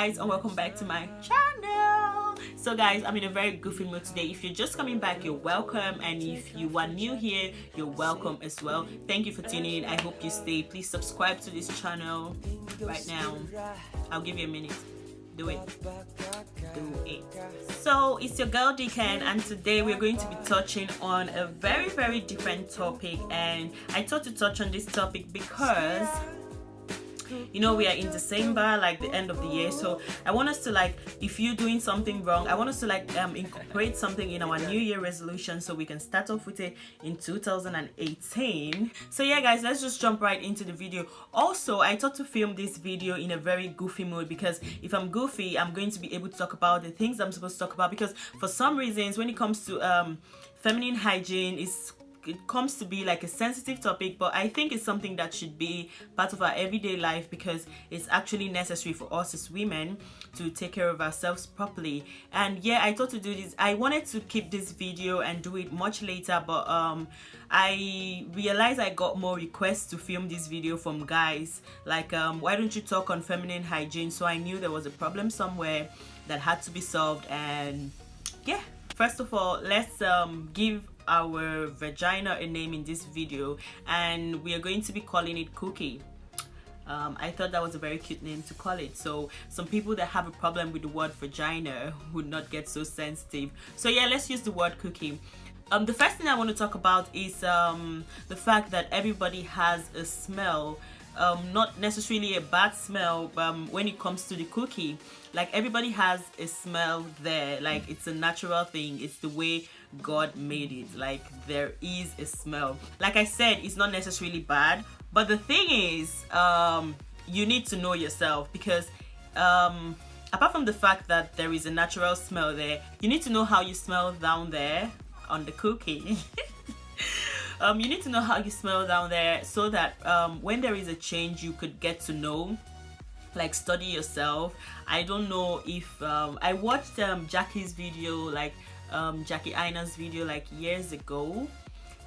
guys, and welcome back to my channel. So guys, I'm in a very goofy mood today. If you're just coming back, you're welcome, and if you are new here, you're welcome as well. Thank you for tuning in. I hope you stay. Please subscribe to this channel right now. I'll give you a minute. Do it. Do it. So it's your girl Dikan, and today we're going to be touching on a very different topic. And I thought to touch on this topic because you know we are in December, like the end of the year, so I want us to, like, if you're doing something wrong, I want us to like incorporate something in our new year resolution so we can start off with it in 2018. So yeah guys, let's just jump right into the video. Also, I thought to film this video in a very goofy mood because if I'm goofy, I'm going to be able to talk about the things I'm supposed to talk about, because for some reasons when it comes to feminine hygiene, it comes to be like a sensitive topic, but I think it's something that should be part of our everyday life because it's actually necessary for us as women to take care of ourselves properly. And yeah, I thought to do this. I wanted to keep this video and do it much later, but I realized I got more requests to film this video from guys like why don't you talk on feminine hygiene? So I knew there was a problem somewhere that had to be solved. And yeah, first of all, let's give our vagina a name in this video, and we are going to be calling it Cookie. I thought that was a very cute name to call it, so some people that have a problem with the word vagina would not get so sensitive. So yeah, let's use the word Cookie. The first thing I want to talk about is the fact that everybody has a smell, not necessarily a bad smell, when it comes to the cookie. Like, everybody has a smell there, like it's a natural thing, it's the way God made it. Like, there is a smell. Like I said, it's not necessarily bad, but the thing is, you need to know yourself, because apart from the fact that there is a natural smell there, you need to know how you smell down there on the cookie. You need to know how you smell down there so that when there is a change, you could get to know, like study yourself. I don't know if I watched Jackie's video, like Jackie Ina's video, like years ago.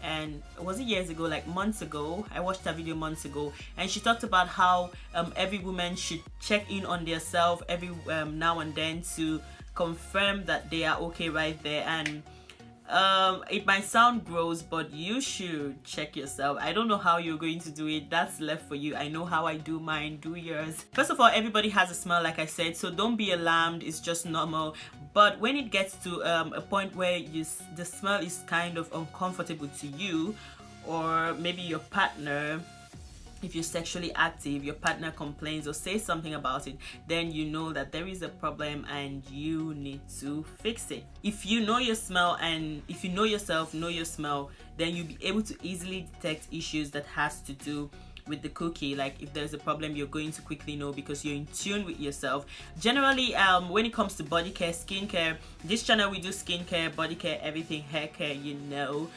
And was it years ago, like months ago? I watched that video months ago, and she talked about how every woman should check in on their self every now and then to confirm that they are okay right there. And it might sound gross, but you should check yourself. I don't know how you're going to do it, that's left for you. I know how I do mine, do yours. First of all, everybody has a smell, like I said, so don't be alarmed, it's just normal. But when it gets to a point where the smell is kind of uncomfortable to you, or maybe your partner, if you're sexually active, your partner complains or says something about it, then you know that there is a problem and you need to fix it. If you know your smell, and if you know yourself, know your smell, then you'll be able to easily detect issues that has to do with the cookie. Like, if there's a problem, you're going to quickly know because you're in tune with yourself. Generally, when it comes to body care, skincare, this channel we do skincare, body care, everything, hair care, you know.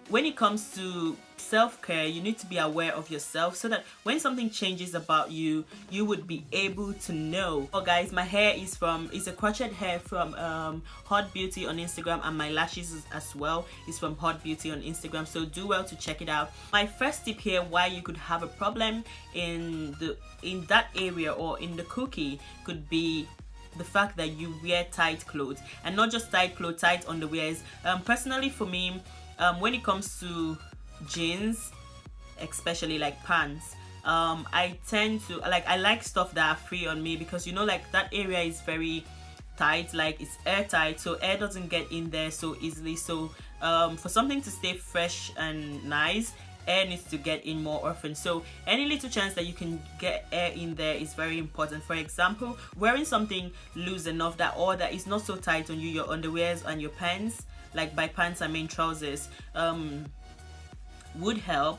When it comes to self-care, you need to be aware of yourself so that when something changes about you, you would be able to know. Oh guys, my hair is a crochet hair from Hot Beauty on Instagram, and my lashes as well is from Hot Beauty on Instagram, so do well to check it out. My first tip here why you could have a problem in that area or in the cookie could be the fact that you wear tight clothes, and not just tight clothes, tight underwears. Personally for me, when it comes to jeans, especially like pants, I tend to I like stuff that are free on me, because you know, like, that area is very tight, like it's airtight, so air doesn't get in there so easily. So for something to stay fresh and nice, air needs to get in more often. So any little chance that you can get air in there is very important. For example, wearing something loose enough that is not so tight on you, your underwears and your pants, like by pants I mean trousers, would help.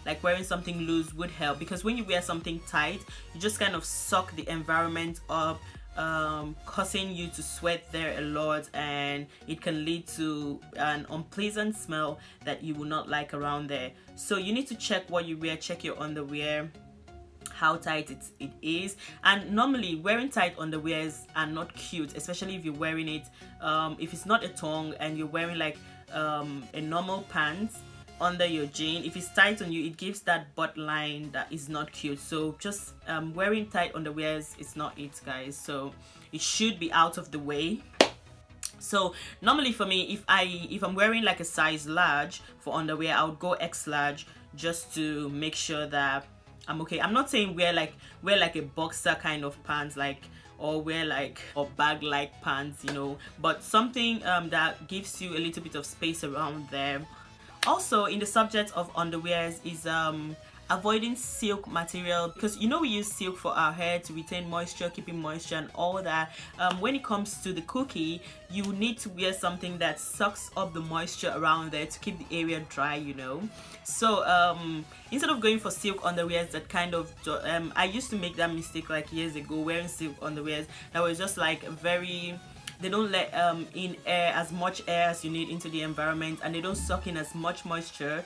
Like, wearing something loose would help, because when you wear something tight, you just kind of suck the environment up, causing you to sweat there a lot, and it can lead to an unpleasant smell that you will not like around there. So you need to check what you wear, check your underwear, how tight it is. And normally wearing tight underwears are not cute, especially if you're wearing it if it's not a thong and you're wearing like a normal pants under your jean. If it's tight on you, it gives that butt line that is not cute. So just wearing tight underwears is not it, guys. So it should be out of the way. So normally for me, if I'm wearing like a size large for underwear, I would go X large just to make sure that I'm okay. I'm not saying wear like a boxer kind of pants, like, or wear like or bag like pants, you know, but something that gives you a little bit of space around there. Also, in the subject of underwears is avoiding silk material, because you know we use silk for our hair to retain moisture, keeping moisture and all that. When it comes to the cookie, you need to wear something that sucks up the moisture around there to keep the area dry, you know. So instead of going for silk underwears that kind of I used to make that mistake like years ago, wearing silk underwears that was just like very, they don't let in air, as much air as you need into the environment, and they don't suck in as much moisture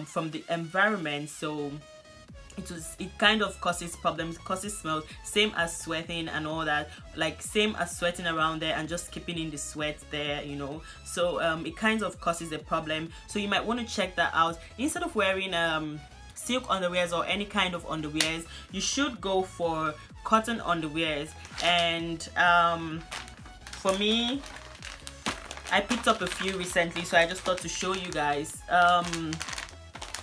from the environment. So it kind of causes problems, causes smells, same as sweating and all that, like same as sweating around there and just keeping in the sweat there, you know. So it kind of causes a problem. So you might want to check that out. Instead of wearing silk underwears or any kind of underwears, you should go for cotton underwears. And for me, I picked up a few recently, so I just thought to show you guys.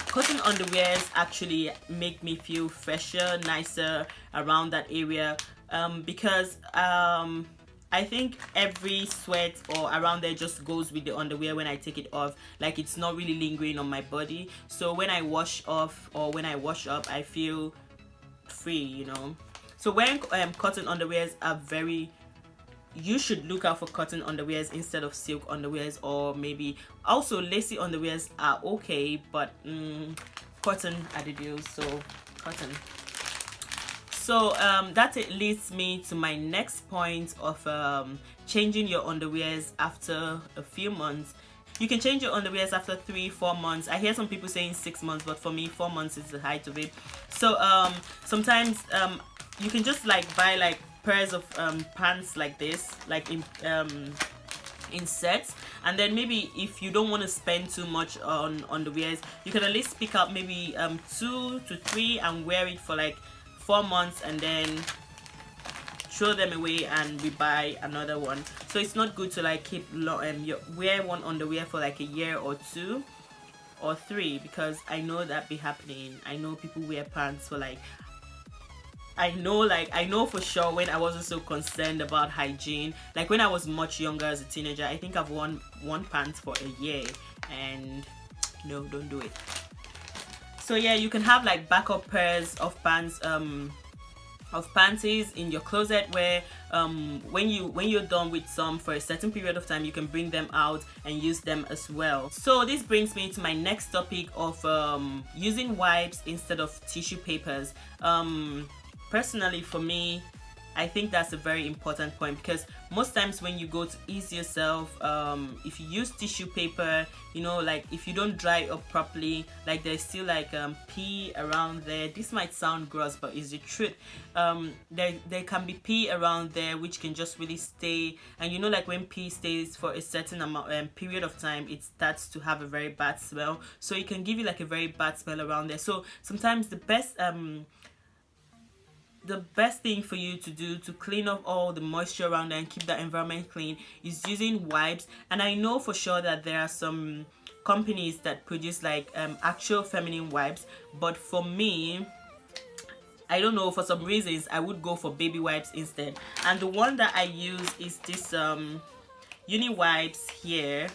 Cotton underwears actually make me feel fresher, nicer around that area, because I think every sweat or around there just goes with the underwear when I take it off. Like, it's not really lingering on my body. So when I wash off or when I wash up, I feel free, you know. So wearing cotton underwears are very, you should look out for cotton underwears instead of silk underwears, or maybe also lacy underwears are okay, but cotton are the deal. So cotton. So that leads me to my next point of changing your underwears after a few months. You can change your underwears after 3-4 months. I hear some people saying 6 months, but for me 4 months is the height of it. So sometimes you can just like buy like pairs of pants like this, like in sets, and then maybe if you don't want to spend too much on underwears, you can at least pick up maybe 2 to 3 and wear it for like 4 months, and then throw them away and rebuy another one. So it's not good to like keep wear one underwear for like a year or 2 or 3, because I know that be happening. I know people wear pants for like, I know for sure when I wasn't so concerned about hygiene, like when I was much younger as a teenager, I think I've worn one pants for a year, and no, don't do it. So yeah, you can have like backup pairs of pants, of panties in your closet, where when you're done with some for a certain period of time, you can bring them out and use them as well. So this brings me to my next topic of using wipes instead of tissue papers. Personally, for me, I think that's a very important point, because most times when you go to ease yourself, if you use tissue paper, you know, like if you don't dry up properly, like there's still like pee around there. This might sound gross, but it's the truth. There can be pee around there which can just really stay, and you know, like when pee stays for a certain amount period of time, it starts to have a very bad smell. So it can give you like a very bad smell around there. So sometimes the best thing for you to do to clean up all the moisture around there and keep that environment clean is using wipes. And I know for sure that there are some companies that produce like actual feminine wipes, but for me, I don't know, for some reasons I would go for baby wipes instead. And the one that I use is this uni wipes here,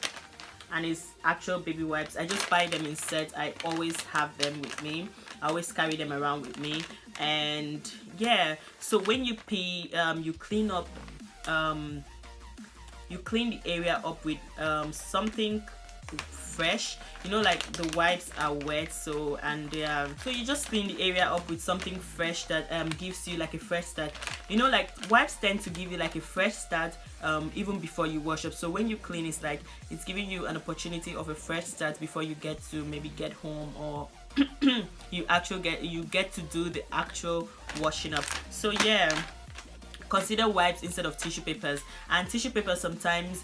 and it's actual baby wipes. I just buy them in sets. I always have them with me. I always carry them around with me. And yeah, so when you pee, you clean up, you clean the area up with something fresh, you know, like the wipes are wet, so you just clean the area up with something fresh that gives you like a fresh start. You know, like wipes tend to give you like a fresh start even before you wash up. So when you clean, it's like it's giving you an opportunity of a fresh start before you get to maybe get home, or you get to do the actual washing up. So yeah, consider wipes instead of tissue papers. And tissue papers sometimes,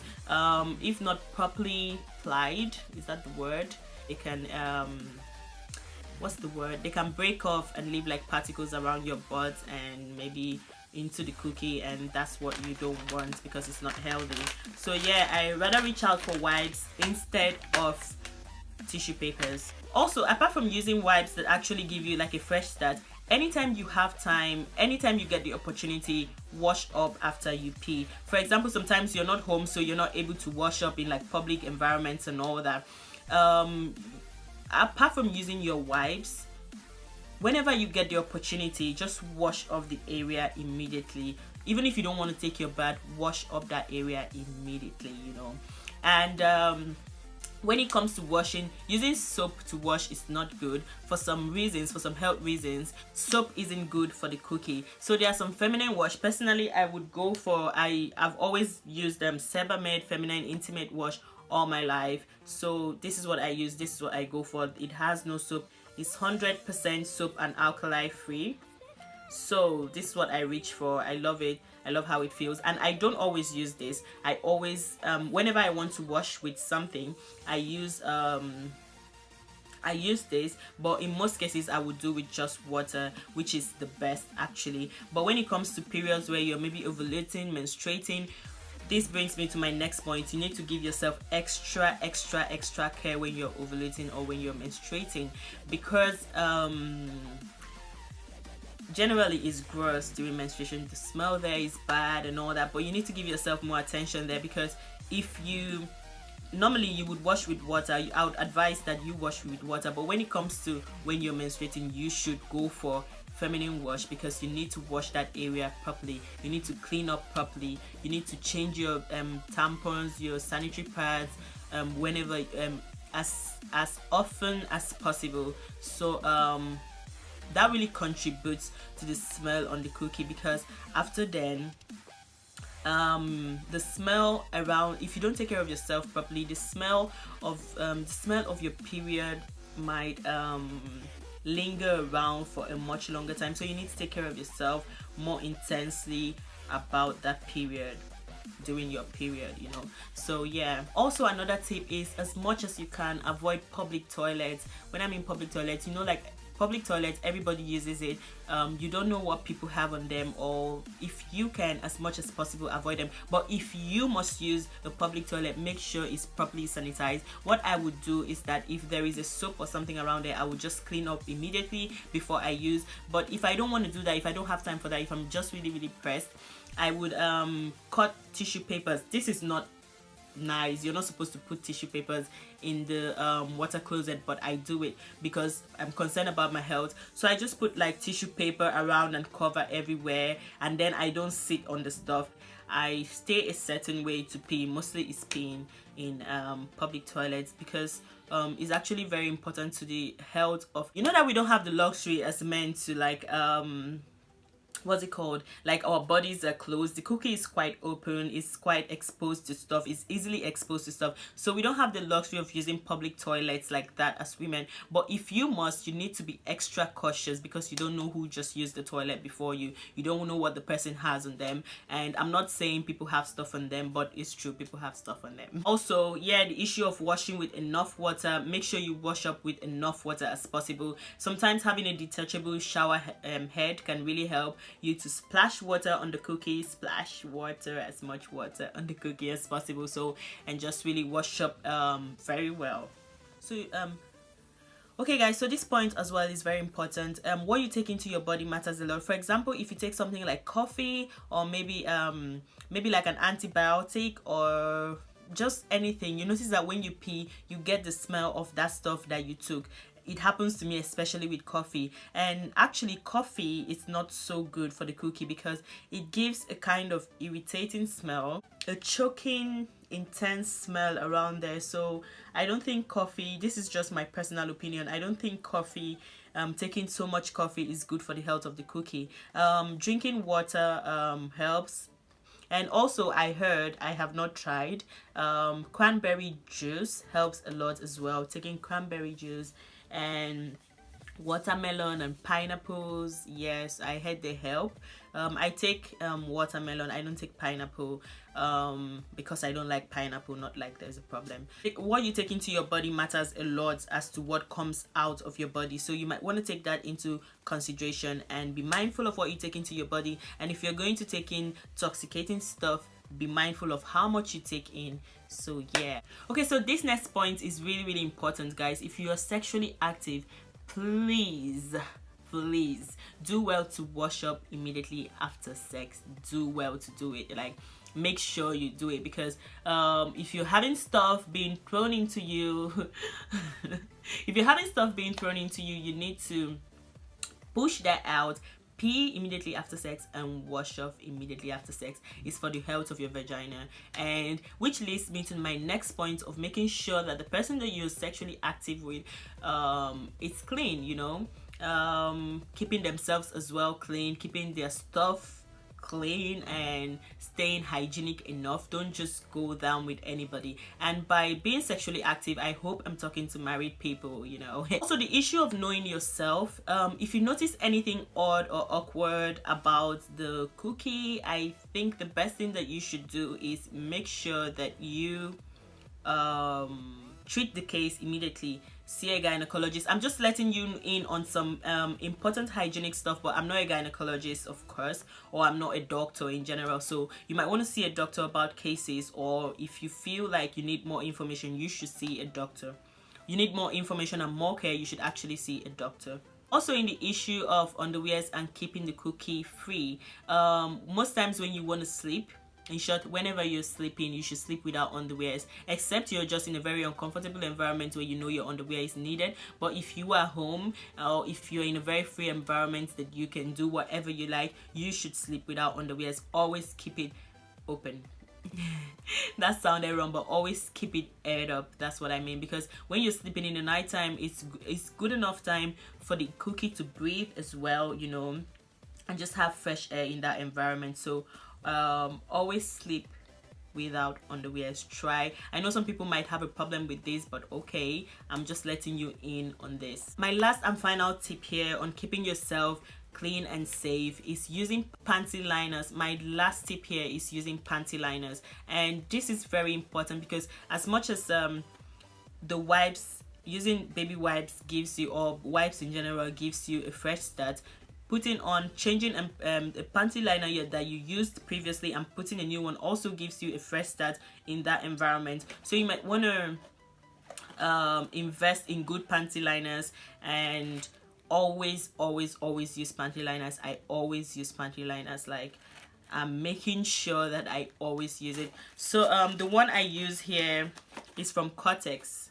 if not properly plied, is that the word? It can what's the word, they can break off and leave like particles around your butt and maybe into the cookie, and that's what you don't want because it's not healthy. So yeah, I rather reach out for wipes instead of tissue papers. Also, apart from using wipes that actually give you like a fresh start, anytime you have time, anytime you get the opportunity, wash up after you pee. For example, sometimes you're not home, so you're not able to wash up in like public environments and all that. Apart from using your wipes, whenever you get the opportunity, just wash off the area immediately. Even if you don't want to take your bath, wash up that area immediately, you know. And when it comes to washing, using soap to wash is not good for some reasons. For some health reasons, soap isn't good for the cookie. So there are some feminine wash. Personally, I would go for, I've always used Sebamed feminine intimate wash all my life. So this is what I use, this is what I go for. It has no soap, it's 100% soap and alkali free. So this is what I reach for. I love it. I love how it feels. And I don't always use this. I always whenever I want to wash with something, I use this, but in most cases I would do with just water, which is the best actually. But when it comes to periods where you're maybe ovulating, menstruating, this brings me to my next point. You need to give yourself extra care when you're ovulating or when you're menstruating, because generally it's gross during menstruation. The smell there is bad and all that, but you need to give yourself more attention there, because if you normally you would wash with water, I would advise that you wash with water, but when it comes to when you're menstruating, you should go for feminine wash, because you need to wash that area properly. You need to clean up properly. You need to change your tampons, your sanitary pads whenever as often as possible. So that really contributes to the smell on the cookie, because after then the smell around, if you don't take care of yourself properly, the smell of your period might linger around for a much longer time. So you need to take care of yourself more intensely about that period, during your period, you know. So yeah, also another tip is, as much as you can, avoid public toilets. When I'm in public toilets, you know, like public toilets, everybody uses it. You don't know what people have on them, or if you can, as much as possible, avoid them. But if you must use the public toilet, make sure it's properly sanitized. What I would do is that if there is a soap or something around there, I would just clean up immediately before I use. But if I don't want to do that, if I don't have time for that, if I'm just really pressed, I would cut tissue papers. This is not nice. You're not supposed to put tissue papers in the water closet, but I do it because I'm concerned about my health. So I just put like tissue paper around and cover everywhere, and then I don't sit on the stuff. I stay a certain way to pee. Mostly it's peeing in public toilets, because it's actually very important to the health of, you know, that we don't have the luxury as men to like what's it called, like our bodies are closed. The cookie is quite open, it's quite exposed to stuff, it's easily exposed to stuff, so we don't have the luxury of using public toilets like that as women. But if you must, you need to be extra cautious, because you don't know who just used the toilet before you. You don't know what the person has on them. And I'm not saying people have stuff on them, but it's true, people have stuff on them. Also, yeah, the issue of washing with enough water. Make sure you wash up with enough water as possible. Sometimes having a detachable shower head can really help you to splash water on the cookie, splash water, as much water on the cookie as possible, so, and just really wash up very well. So okay guys, so this point as well is very important. What you take into your body matters a lot. For example, if you take something like coffee, or maybe like an antibiotic, or just anything, you notice that when you pee, you get the smell of that stuff that you took. It happens to me, especially with coffee. And actually coffee is not so good for the cookie, because it gives a kind of irritating smell, a choking, intense smell around there. So I don't think coffee, this is just my personal opinion, I don't think coffee, taking so much coffee is good for the health of the cookie. Drinking water helps. And also I heard, I have not tried, cranberry juice helps a lot as well. Taking cranberry juice and watermelon and pineapples. Yes, I heard they help. I take watermelon. I don't take pineapple because I don't like pineapple. Not like there's a problem. What you take into your body matters a lot as to what comes out of your body, so you might want to take that into consideration and be mindful of what you take into your body. And if you're going to take in intoxicating stuff, be mindful of how much you take in. So yeah, okay, so this next point is really important, guys. If you are sexually active, please do well to wash up immediately after sex. Do well to do it. Like, make sure you do it, because if you're having stuff being thrown into you if you're having stuff being thrown into you, you need to push that out, pee immediately after sex, and wash off immediately after sex. It's for the health of your vagina. And which leads me to my next point of making sure that the person that you're sexually active with is clean, you know, keeping themselves as well clean, keeping their stuff clean, and staying hygienic enough. Don't just go down with anybody. And by being sexually active, I hope I'm talking to married people, you know. Also, the issue of knowing yourself. If you notice anything odd or awkward about the cookie, I think the best thing that you should do is make sure that you treat the case immediately. See a gynecologist. I'm just letting you in on some important hygienic stuff, but I'm not a gynecologist, of course, or I'm not a doctor in general. So you might want to see a doctor about cases, or if you feel like you need more information, you should see a doctor. You need more information and more care, you should actually see a doctor. Also, in the issue of underwears and keeping the cookie free, most times when you want to sleep, in short, whenever you're sleeping, you should sleep without underwears, except you're just in a very uncomfortable environment where you know your underwear is needed. But if you are home, or if you're in a very free environment that you can do whatever you like, you should sleep without underwears. Always keep it open. That sounded wrong, but always keep it aired up. That's what I mean, because when you're sleeping in the nighttime, it's good enough time for the cookie to breathe as well, you know, and just have fresh air in that environment. So always sleep without underwears. Try. I know some people might have a problem with this, but okay, I'm just letting you in on this. My last and final tip here on keeping yourself clean and safe is using panty liners. My last tip here is using panty liners, and this is very important because as much as the wipes, using baby wipes gives you, or wipes in general gives you a fresh start, putting on, changing a panty liner that you used previously and putting a new one also gives you a fresh start in that environment. So you might want to invest in good panty liners, and always use panty liners. I always use panty liners. Like, I'm making sure that I always use it. So the one I use here is from Cortex.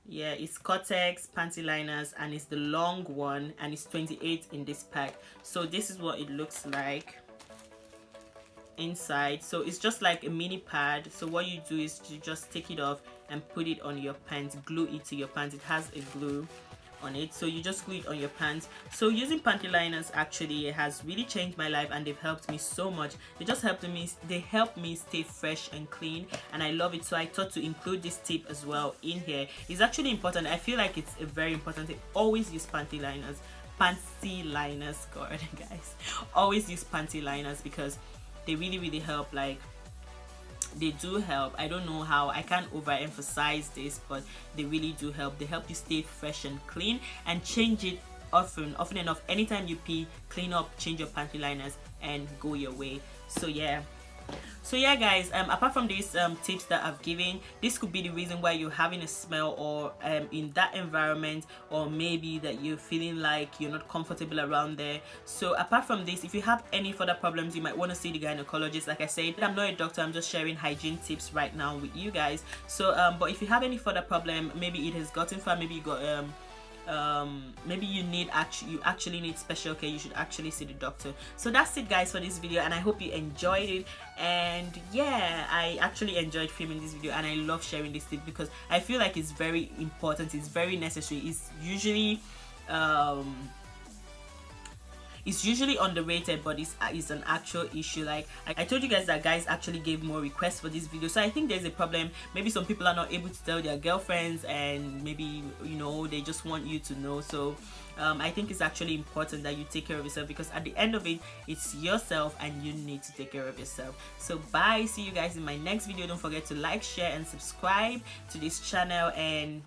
Yeah, it's Cortex panty liners, and it's the long one, and it's 28 in this pack. So this is what it looks like inside. So it's just like a mini pad. So what you do is you just take it off and put it on your pants, glue it to your pants. It has a glue on it, so you just glue it on your pants. So using panty liners actually has really changed my life, and they've helped me so much. They help me stay fresh and clean, and I love it. So I thought to include this tip as well in here. It's actually important. I feel like it's a very important tip. Always use panty liners. God, guys, always use panty liners because they really help. Like, they do help. I don't know how, I can't overemphasize this, but they really do help. They help you stay fresh and clean, and change it often enough. Anytime you pee, clean up, change your panty liners, and go your way. So yeah guys, apart from these tips that I've given, this could be the reason why you're having a smell, or in that environment, or maybe that you're feeling like you're not comfortable around there. So apart from this, if you have any further problems, you might want to see the gynecologist. Like I said, I'm not a doctor, I'm just sharing hygiene tips right now with you guys. So but if you have any further problem, maybe it has gotten far, maybe you got maybe you actually need special care, you should actually see the doctor. So that's it guys for this video, and I hope you enjoyed it. And yeah, I actually enjoyed filming this video, and I love sharing this tip because I feel like it's very important, it's very necessary. It's it's usually underrated, but it's an actual issue. Like I told you guys that guys actually gave more requests for this video, so I think there's a problem. Maybe some people are not able to tell their girlfriends, and maybe, you know, they just want you to know. So I think it's actually important that you take care of yourself, because at the end of it, it's yourself and you need to take care of yourself. So bye, see you guys in my next video. Don't forget to like, share and subscribe to this channel, and